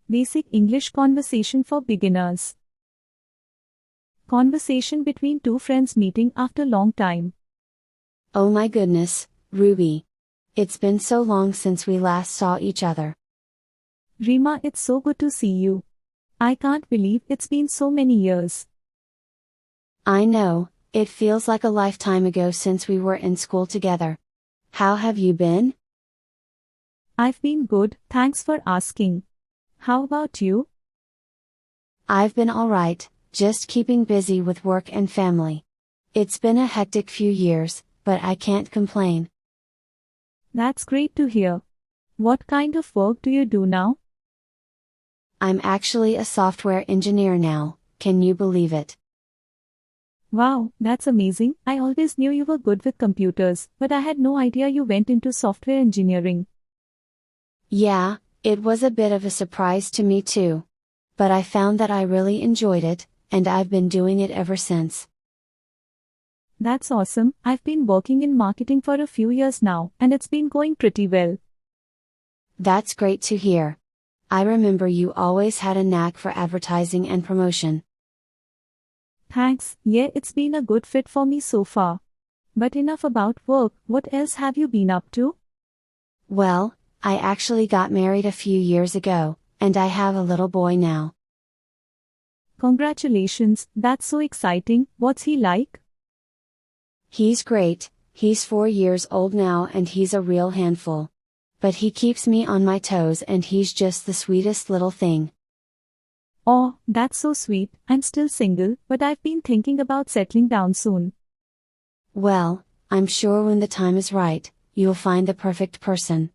Basic English conversation for beginners. Conversation between two friends meeting after long time. Oh my goodness, Ruby. It's been so long since we last saw each other. Rima, it's so good to see you. I can't believe it's been so many years. I know, it feels like a lifetime ago since we were in school together. How have you been? I've been good, thanks for asking. How about you? I've been alright, just keeping busy with work and family. It's been a hectic few years, but I can't complain. That's great to hear. What kind of work do you do now? I'm actually a software engineer now, can you believe it? Wow, that's amazing. I always knew you were good with computers, but I had no idea you went into software engineering. Yeah, it was a bit of a surprise to me too. But I found that I really enjoyed it, and I've been doing it ever since. That's awesome. I've been working in marketing for a few years now, and it's been going pretty well. That's great to hear. I remember you always had a knack for advertising and promotion. Thanks, yeah, it's been a good fit for me so far. But enough about work, what else have you been up to? Well, I actually got married a few years ago, and I have a little boy now. Congratulations, that's so exciting. What's he like? He's great, he's 4 years old now and he's a real handful. But he keeps me on my toes and he's just the sweetest little thing. Oh, that's so sweet. I'm still single, but I've been thinking about settling down soon. Well, I'm sure when the time is right, you'll find the perfect person.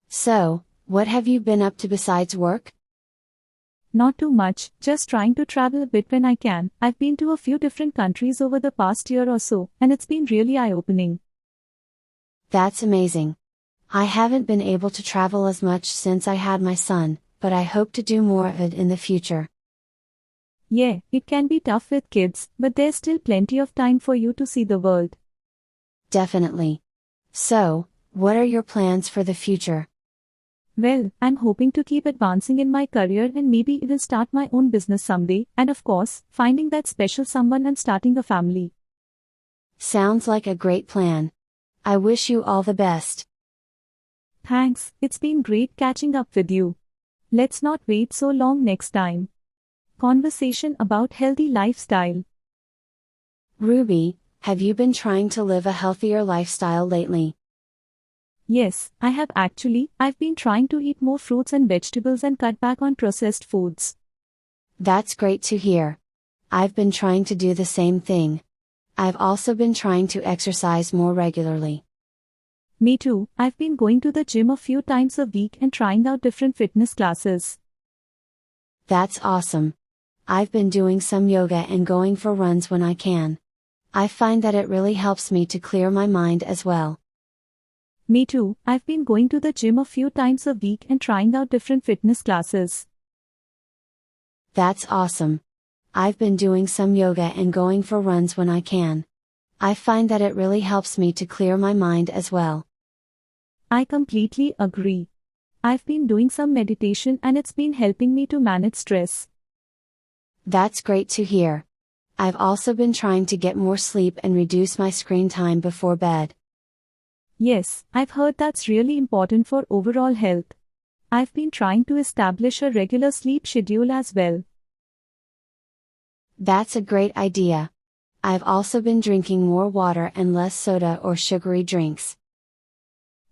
So, what have you been up to besides work? Not too much, just trying to travel a bit when I can. I've been to a few different countries over the past year or so, and it's been really eye-opening. That's amazing. I haven't been able to travel as much since I had my son, but I hope to do more of it in the future. Yeah, it can be tough with kids, but there's still plenty of time for you to see the world. Definitely. So, what are your plans for the future? Well, I'm hoping to keep advancing in my career and maybe even start my own business someday, and of course, finding that special someone and starting a family. Sounds like a great plan. I wish you all the best. Thanks, it's been great catching up with you. Let's not wait so long next time. Conversation about healthy lifestyle. Ruby, have you been trying to live a healthier lifestyle lately? Yes, I have actually. I've been trying to eat more fruits and vegetables and cut back on processed foods. That's great to hear. I've been trying to do the same thing. I've also been trying to exercise more regularly. Me too, I've been going to the gym a few times a week and trying out different fitness classes. That's awesome. I've been doing some yoga and going for runs when I can. I find that it really helps me to clear my mind as well. Me too, I've been going to the gym a few times a week and trying out different fitness classes. That's awesome. I've been doing some yoga and going for runs when I can. I find that it really helps me to clear my mind as well. I completely agree. I've been doing some meditation and it's been helping me to manage stress. That's great to hear. I've also been trying to get more sleep and reduce my screen time before bed. Yes, I've heard that's really important for overall health. I've been trying to establish a regular sleep schedule as well. That's a great idea. I've also been drinking more water and less soda or sugary drinks.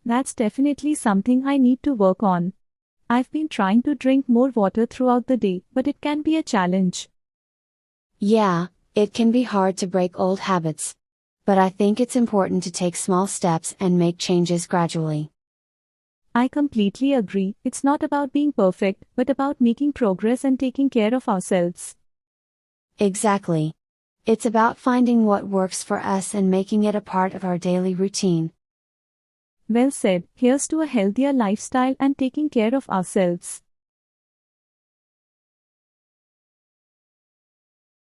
That's definitely something I need to work on. I've been trying to drink more water throughout the day, but it can be a challenge. Yeah, it can be hard to break old habits. But I think it's important to take small steps and make changes gradually. I completely agree. It's not about being perfect, but about making progress and taking care of ourselves. Exactly. It's about finding what works for us and making it a part of our daily routine. Well said. Here's to a healthier lifestyle and taking care of ourselves.